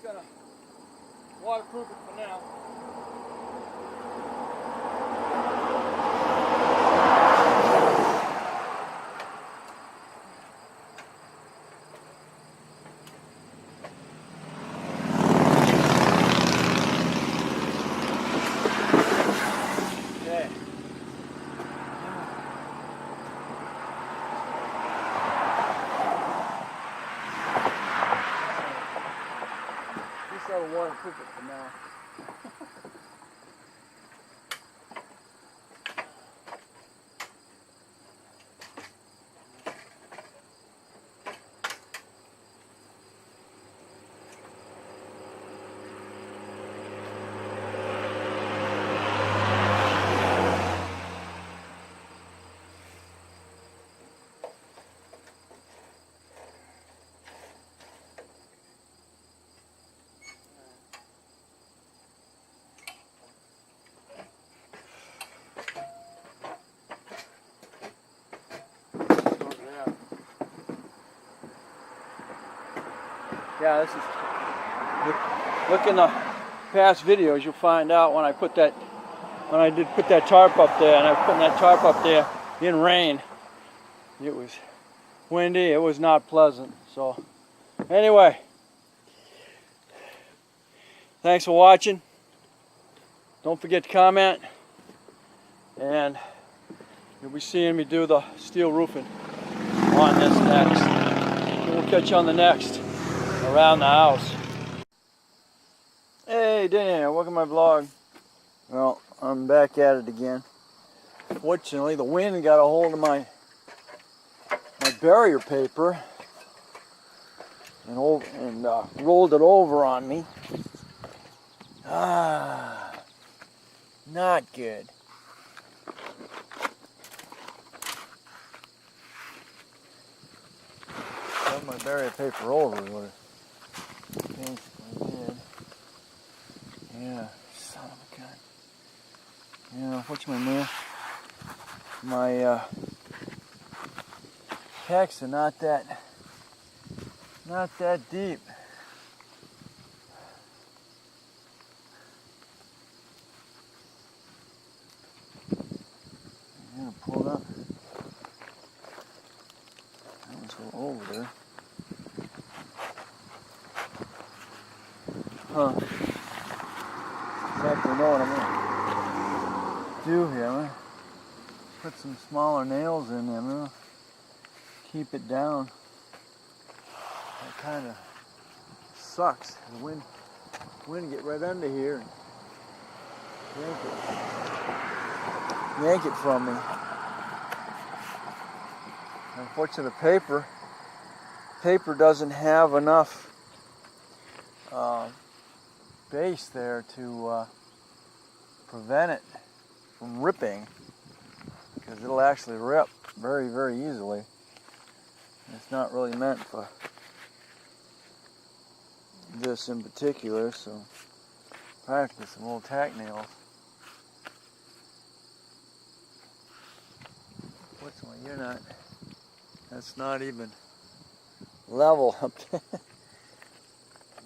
gonna waterproof it for now. I'll waterproof it for now. Yeah, this is, look in the past videos, you'll find out when I did put that tarp up there, and I was putting that tarp up there in rain. It was windy, it was not pleasant. So anyway, thanks for watching. Don't forget to comment, and you'll be seeing me do the steel roofing on this next. And we'll catch you on the next Around the House. Hey Dan, welcome to my vlog. Well, I'm back at it again. Fortunately, the wind got a hold of my barrier paper and rolled it over on me. Not good. Got my barrier paper over is what it basically did. Yeah, son of a gun. Yeah, unfortunately, man, my packs are not that deep. I'm gonna pull it up. Let's go over there. Huh. Exactly know what I'm gonna do here. I'm gonna put some smaller nails in there. I'm gonna keep it down. That kind of sucks. The wind get right under here and yank it from me. Unfortunately, the paper doesn't have enough base there to prevent it from ripping, because it'll actually rip very, very easily. It's not really meant for this in particular, so I have to get some old tack nails. Fortunately, that's not even level up there.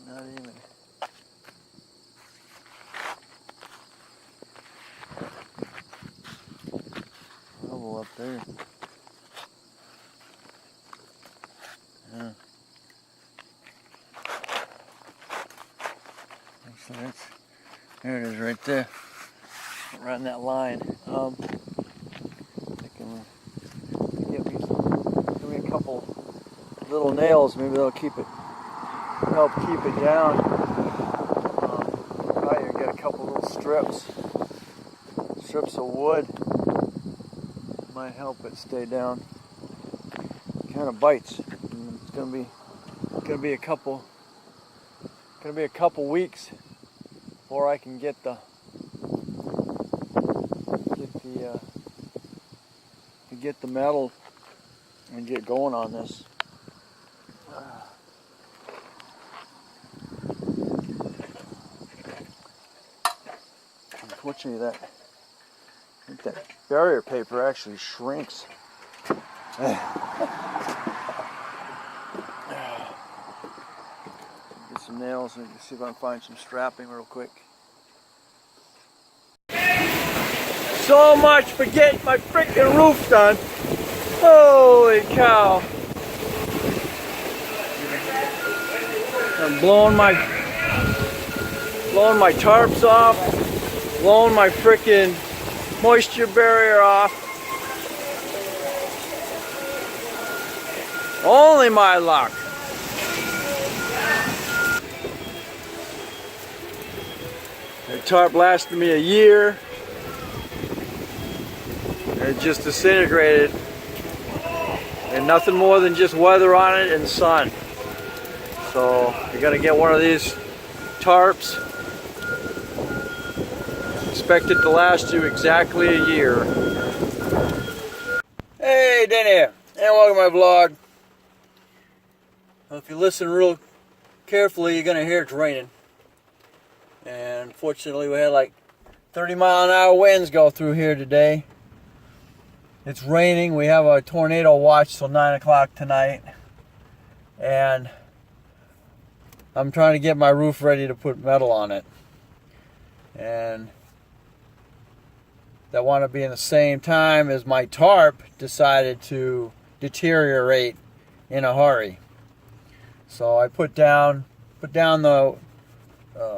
Not even. Level up there. Yeah. Actually, there it is right there. Right on that line. I can give me a couple little nails. Maybe they'll help keep it down. Probably get a couple little strips of wood. Might help it stay down. It kind of bites. It's gonna be a couple weeks before I can get the metal and get going on this. Unfortunately, I think that barrier paper actually shrinks. Get some nails and see if I can find some strapping real quick. So much for getting my freaking roof done. Holy cow. I'm blowing my tarps off, blowing my freaking moisture barrier off. Only my luck. The tarp lasted me a year. It just disintegrated. And nothing more than just weather on it and sun. So you gotta get one of these tarps. Expect it to last you exactly a year. Hey, Dan here, and welcome to my vlog. Well, if you listen real carefully, you're gonna hear it's raining. And unfortunately, we had like 30-mile-an-hour winds go through here today. It's raining. We have a tornado watch till 9 o'clock tonight. And I'm trying to get my roof ready to put metal on it. And that wanted to be in the same time as my tarp decided to deteriorate in a hurry. So I put down the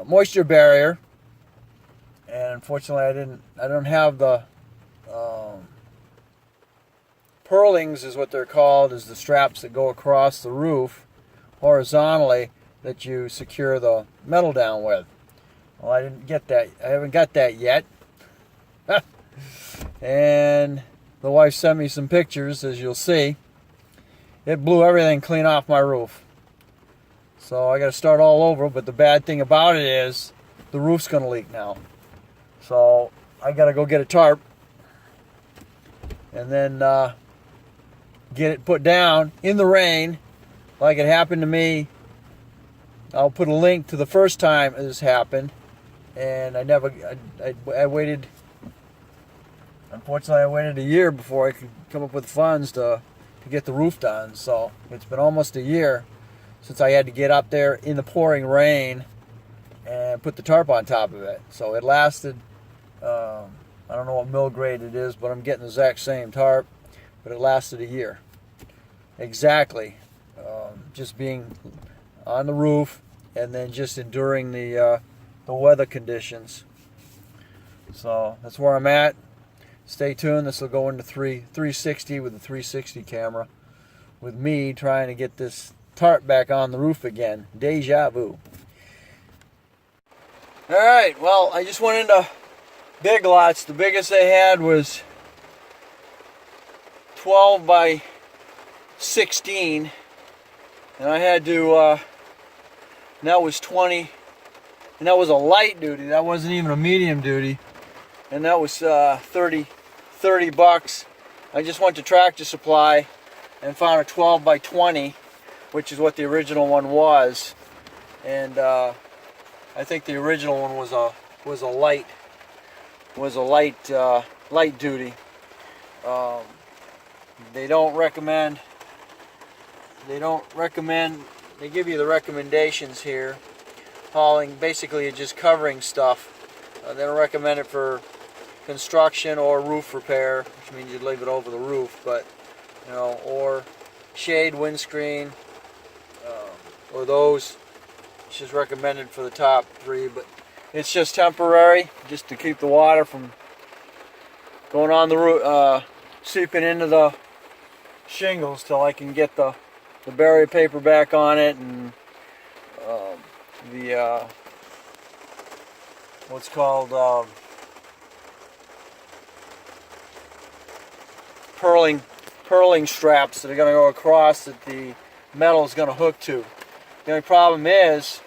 moisture barrier, and unfortunately I don't have the purlings is what they're called, is the straps that go across the roof horizontally that you secure the metal down with. Well, I didn't get that. I haven't got that yet. And the wife sent me some pictures, as you'll see. It blew everything clean off my roof. So I got to start all over, but the bad thing about it is the roof's going to leak now. So I got to go get a tarp and then get it put down in the rain like it happened to me. I'll put a link to the first time this happened, and I waited, unfortunately I waited a year before I could come up with funds to get the roof done. So it's been almost a year since I had to get up there in the pouring rain and put the tarp on top of it. So it lasted, I don't know what mil grade it is, but I'm getting the exact same tarp, but it lasted a year. Exactly. Just being on the roof and then just enduring the weather conditions. So that's where I'm at. Stay tuned. This will go into 360 with the 360 camera, with me trying to get this tarp back on the roof again. Deja vu. Alright, well, I just went into Big Lots. The biggest they had was 12 by 16, and I had to and that was 20, and that was a light duty. That wasn't even a medium duty, and that was 30 bucks. I just went to Tractor Supply and found a 12 by 20, which is what the original one was, and I think the original one was a light duty. They don't recommend. They give you the recommendations here. Hauling, basically, just covering stuff. They don't recommend it for construction or roof repair, which means you'd leave it over the roof, but or shade, windscreen, or those. It's just recommended for the top three, but it's just temporary, just to keep the water from going on the roof, seeping into the shingles till I can get the barrier paper back on it, and the what's called purling straps that are going to go across that the metal is going to hook to. The only problem is,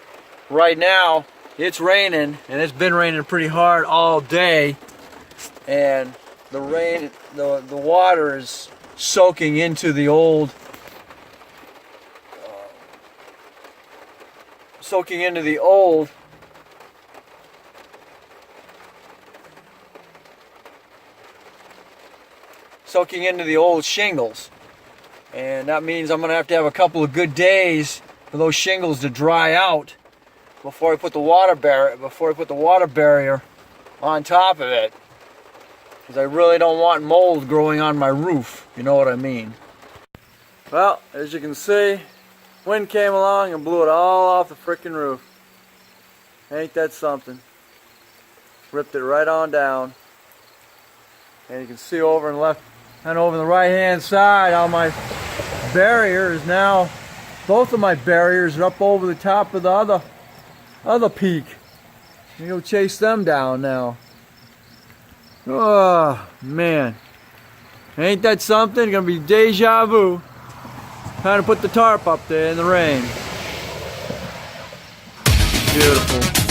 right now it's raining, and it's been raining pretty hard all day, and the water is soaking into the old shingles, and that means I'm going to have a couple of good days for those shingles to dry out before I put the water barrier on top of it, because I really don't want mold growing on my roof. You know what I mean? Well, as you can see, wind came along and blew it all off the frickin' roof. Ain't that something? Ripped it right on down. And you can see over on the left and over on the right hand side how my barrier is now, both of my barriers are up over the top of the other peak. You go chase them down now. Oh man. Ain't that something? Gonna be deja vu. Trying to put the tarp up there in the rain. Beautiful.